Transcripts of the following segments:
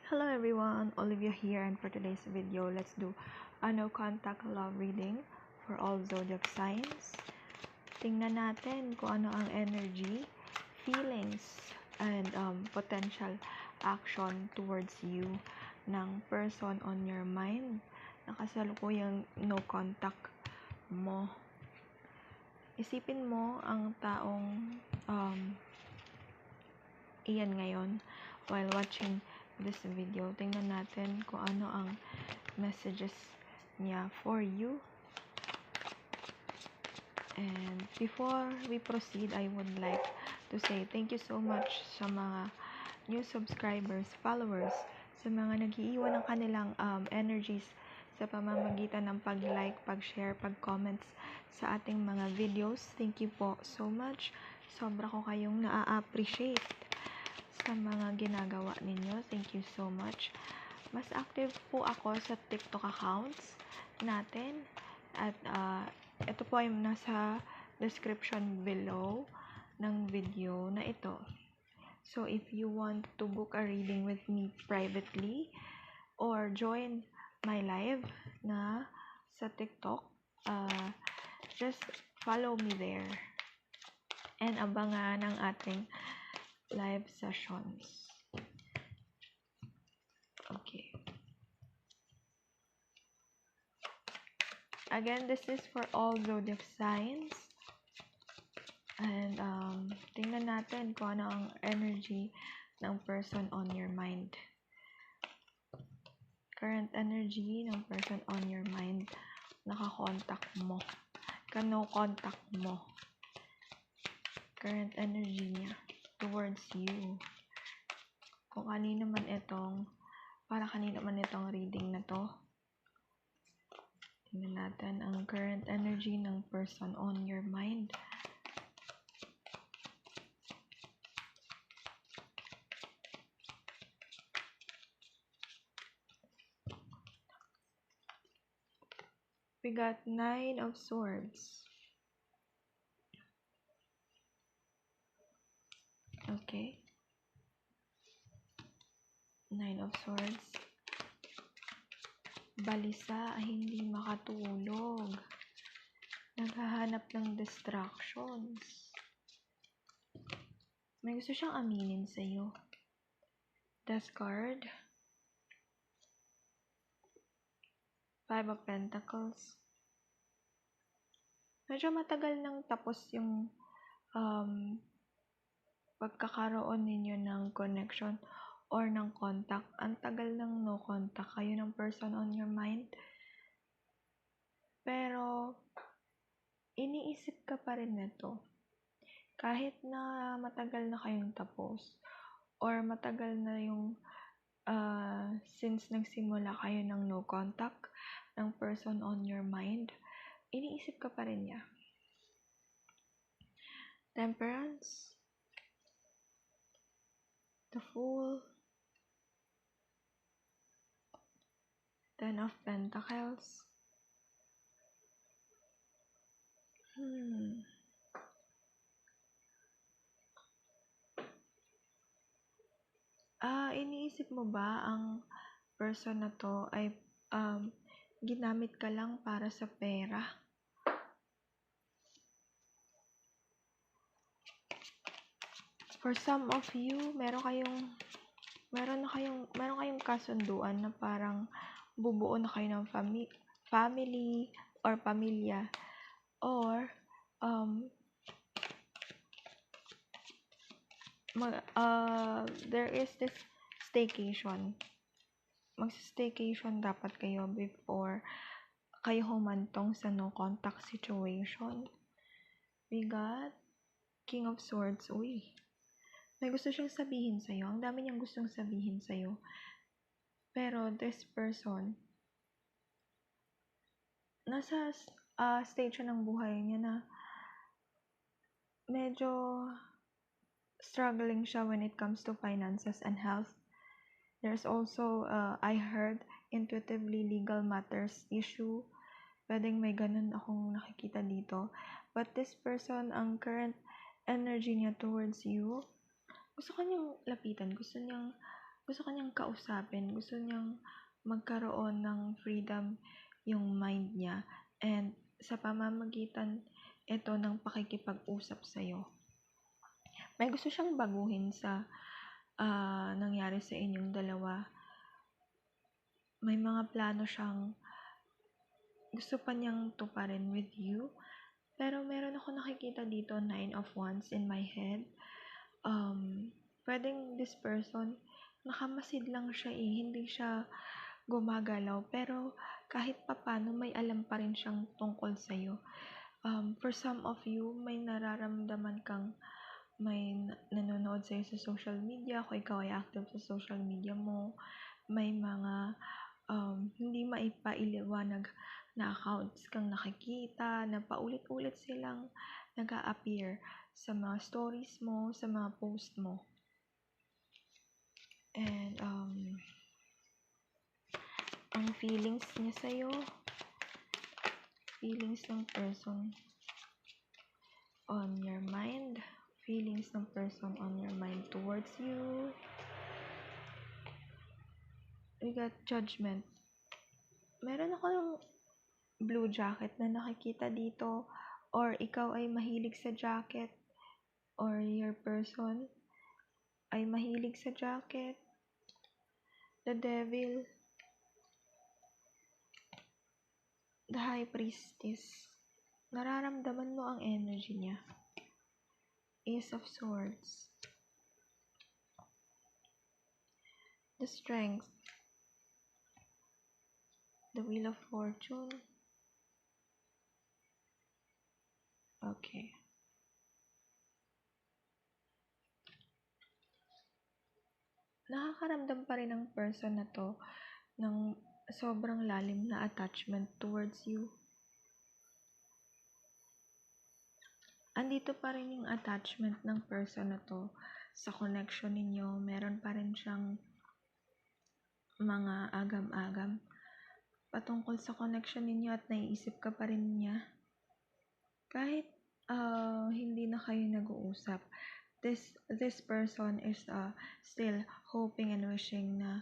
Hello everyone, Olivia here, and for today's video, let's do a no contact love reading for all zodiac signs. Tingnan natin kung ano ang energy, feelings, and potential action towards you ng person on your mind na kasalukuyang no contact mo. Isipin mo ang taong iyan ngayon while watching this video. Tingnan natin kung ano ang messages niya for you. And before we proceed, I would like to say thank you so much sa mga new subscribers, followers, sa mga nag-iiwan ng kanilang energies sa pamamagitan ng pag-like, pag-share, pag-comments sa ating mga videos. Thank you po so much. Sobra ko kayong na-appreciate sa mga ginagawa ninyo. Thank you so much. Mas active po ako sa TikTok accounts natin. At ito po ay nasa description below ng video na ito. So if you want to book a reading with me privately or join my live na sa TikTok, just follow me there and abangan ang ating live sessions. Okay. Again, this is for all zodiac signs. And tingnan natin kung ano ang energy ng person on your mind. Current energy ng person on your mind. Naka-contact mo. No contact mo. Current energy niya towards you. Kung kanino man itong, para kanino man itong reading na to. Tingnan natin ang current energy ng person on your mind. We got 9 of Swords. Okay. 9 of Swords. Balisa ay hindi makatulog. Naghahanap ng distractions. May gusto siyang aminin sa'yo. Death card. 5 of Pentacles. Medyo matagal nang tapos yung pagkakaroon ninyo ng connection or ng contact. Ang tagal nang no contact kayo ng person on your mind. Pero, iniisip ka pa rin nito. Kahit na matagal na kayong tapos or matagal na yung since nagsimula kayo ng no contact ng person on your mind, iniisip ka pa rin niya. Temperance. The Fool. 10 of Pentacles. Iniisip mo ba ang person na to ay ginamit ka lang para sa pera? For some of you, meron kayong kasunduan na parang bubuo na kayo ng family or pamilya, or there is this staycation. Mag-staycation dapat kayo before kayo humantong sa no contact situation. We got King of Swords. Uy, may gusto siyang sabihin sa'yo. Ang dami niyang gustong sabihin sa'yo. Pero this person, nasa stage ng buhay niya na medyo struggling siya when it comes to finances and health. There's also, I heard, intuitively legal matters issue. Pwedeng may ganun akong nakikita dito. But this person, ang current energy niya towards you, gusto kanyang lapitan. Gusto niyang gusto kanyang kausapin, gusto niyang magkaroon ng freedom yung mind niya, and sa pamamagitan ito ng pakikipag-usap sa'yo. May gusto siyang baguhin sa nangyari sa inyong dalawa. May mga plano siyang gusto pa niyang tuparin with you. Pero meron ako nakikita dito 9 of Wands in my head. Pwedeng this person, nakamasid lang siya hindi siya gumagalaw. Pero kahit papano may alam pa rin siyang tungkol sa'yo. For some of you, may nararamdaman kang may nanonood sa'yo sa social media, kung ikaw ay active sa social media mo, may mga hindi maipailiwanag na accounts kang nakikita, na paulit-ulit silang nag-a-appear sa mga stories mo, sa mga post mo. And ang feelings niya sa'yo, feelings ng person on your mind, feelings ng person on your mind towards you. We got judgment. Meron akong blue jacket na nakikita dito, or ikaw ay mahilig sa jacket, or your person ay mahilig sa jacket. The Devil, the High Priestess. Nararamdaman mo ang energy niya. Ace of Swords. The Strength. The Wheel of Fortune. Okay. Nakakaramdam pa rin ang person na to ng sobrang lalim na attachment towards you. Andito pa rin yung attachment ng person na to sa connection ninyo. Meron pa rin siyang mga agam-agam patungkol sa connection ninyo, at naiisip ka pa rin niya. Kahit hindi na kayo nag-uusap, this person is still hoping and wishing na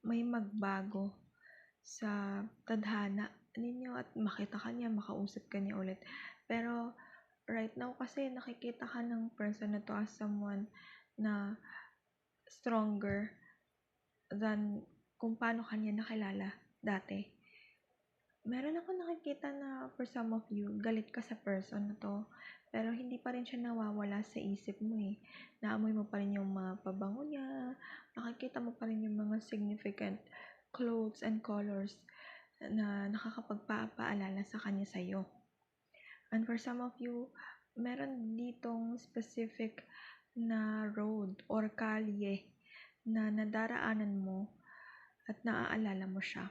may magbago sa tadhana ninyo, at makita ka niya, makausap ka niya ulit. Pero right now kasi nakikita ka ng person na to as someone na stronger than kung paano kanya nakilala dati. Meron ako nakikita na for some of you, galit ka sa person na to, pero hindi pa rin siya nawawala sa isip mo eh. Naamoy mo pa rin yung mga pabango niya, nakikita mo pa rin yung mga significant clothes and colors na nakakapagpapaalala sa kanya sa'yo. And for some of you, meron ditong specific na road or kalye na nadaraanan mo at naaalala mo siya.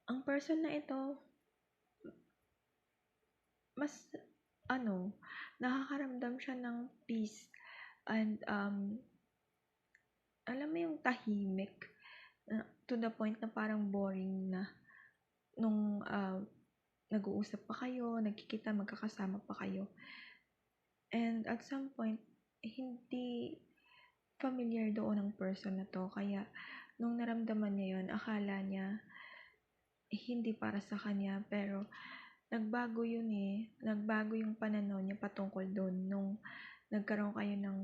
Ang person na ito, mas nakakaramdam siya ng peace and alam mo yung tahimik to the point na parang boring na nung nag-uusap pa kayo, nagkikita, magkakasama pa kayo. And at some point, hindi familiar doon ang person na to, kaya nung naramdaman niya yon, akala niya hindi para sa kanya, pero nagbago yun nagbago yung pananaw niya patungkol doon nung nagkaroon kayo ng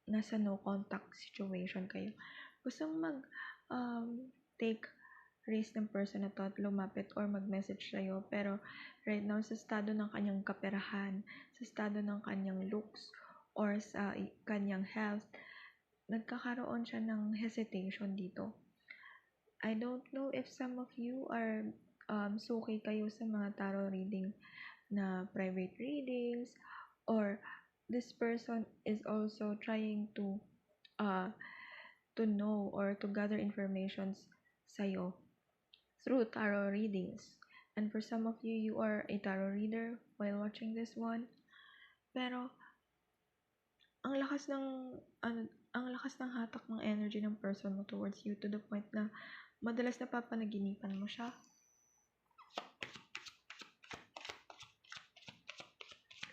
nasa no contact situation kayo. Gustong take risk ng person na to at lumapit or mag-message sa'yo, pero right now sa estado ng kanyang kaperahan, sa estado ng kanyang looks, or sa kanyang health, nagkakaroon siya ng hesitation dito. I don't know if some of you are suki kayo sa mga tarot reading na private readings, or this person is also trying to know or to gather informations sa'yo through tarot readings. And for some of you, you are a tarot reader while watching this one. Pero ang lakas ng hatak ng energy ng person mo towards you, to the point na madalas napapanaginipan mo siya.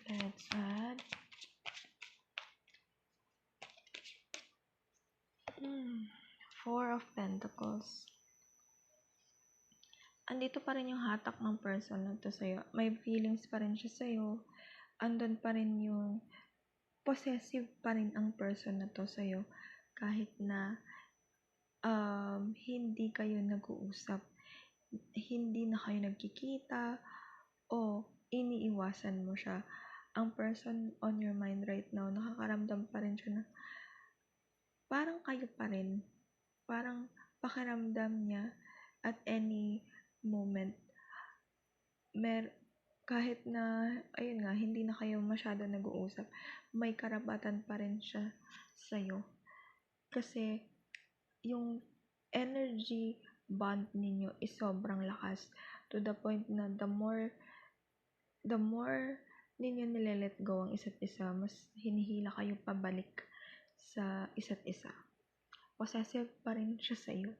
Let's add Four of Pentacles. Andito pa rin yung hatak ng person na to sa'yo. May feelings pa rin siya sa'yo. Andun pa rin yung possessive pa rin ang person na to sa'yo. Kahit na hindi kayo nag-uusap, hindi na kayo nagkikita, o iniiwasan mo siya. Ang person on your mind right now, nakakaramdam pa rin siya na parang kayo pa rin. Parang pakiramdam niya at any moment, kahit na, ayun nga, hindi na kayo masyado nag-uusap, may karapatan pa rin siya sa'yo. Kasi, yung energy bond ninyo is sobrang lakas to the point na the more ninyo nile-let go ang isa't isa, mas hinihila kayo pabalik sa isa't isa. Possessive pa rin siya sa'yo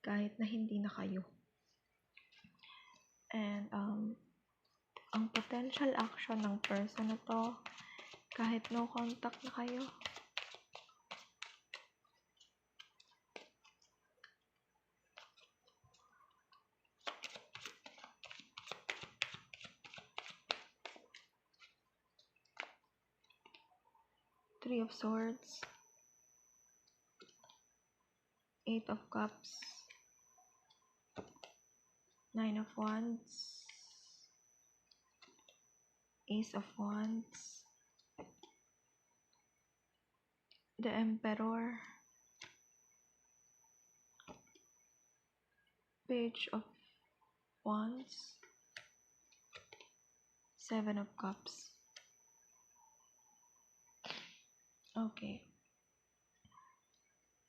kahit na hindi na kayo. And ang potential action ng person na to, kahit no contact na kayo, Three of Swords, Eight of Cups, Nine of Wands, Ace of Wands, the Emperor, Page of Wands, Seven of Cups. Okay.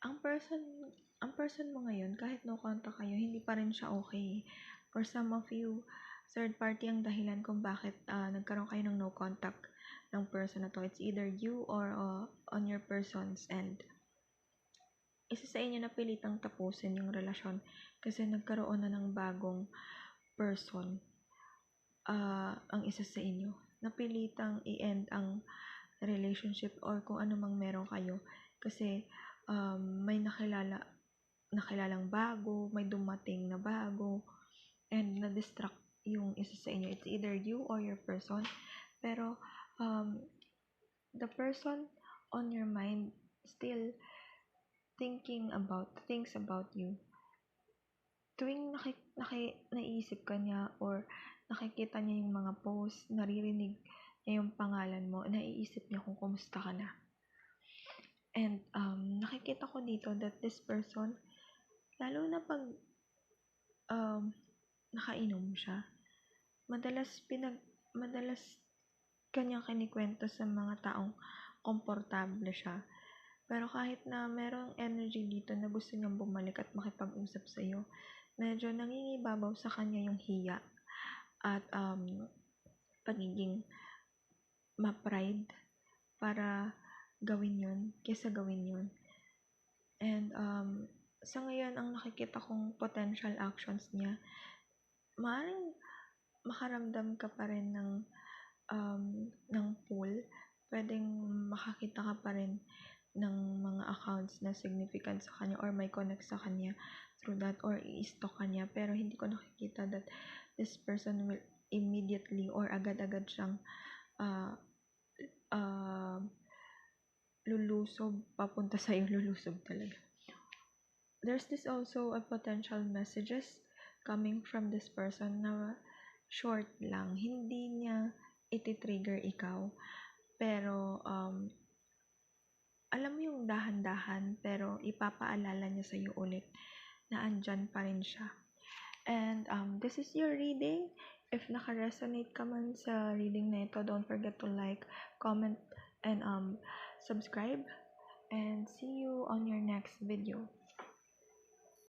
Ang person mo ngayon, kahit no contact kayo, hindi pa rin siya okay. For some of you, third party ang dahilan kung bakit nagkaroon kayo ng no contact ng person na to. It's either you or on your person's end. Isa sa inyo na pilitang tapusin yung relasyon kasi nagkaroon na ng bagong person. Ang isa sa inyo, napilitang i-end ang relationship or kung ano mang meron kayo kasi may nakilalang bago, may dumating na bago, and na-distract yung isa sa inyo. It's either you or your person. Pero the person on your mind still thinks about you. Tuwing naiisip ka niya or nakikita niya yung mga post, naririnig niya yung pangalan mo, naiisip niya kung kumusta ka na. And nakikita ko dito that this person, lalo na pag nakainom siya, madalas kanyang kinikwento sa mga taong komportable siya. Pero kahit na merong energy dito na gusto niyang bumalik at makipag-usap sa iyo, medyo nangingibabaw sa kanya yung hiya at pagiging ma-pride para gawin yun, kesa gawin yun. And sa ngayon, ang nakikita kong potential actions niya, maaaring makaramdam ka pa rin ng pull. Pwedeng makakita ka pa rin ng mga accounts na significant sa kanya or may connect sa kanya through that, or i-stalk kanya. Pero hindi ko nakikita that this person will immediately or agad-agad siyang lulusob papunta sa'yo, lulusob talaga. There's this also a potential messages coming from this person na short lang. Hindi niya iti-trigger ikaw. Pero alam mo yung dahan-dahan, pero ipapaalala niya sa'yo ulit na andyan pa rin siya. And this is your reading. If naka-resonate ka man sa reading na ito, don't forget to like, comment, and subscribe. And see you on your next video.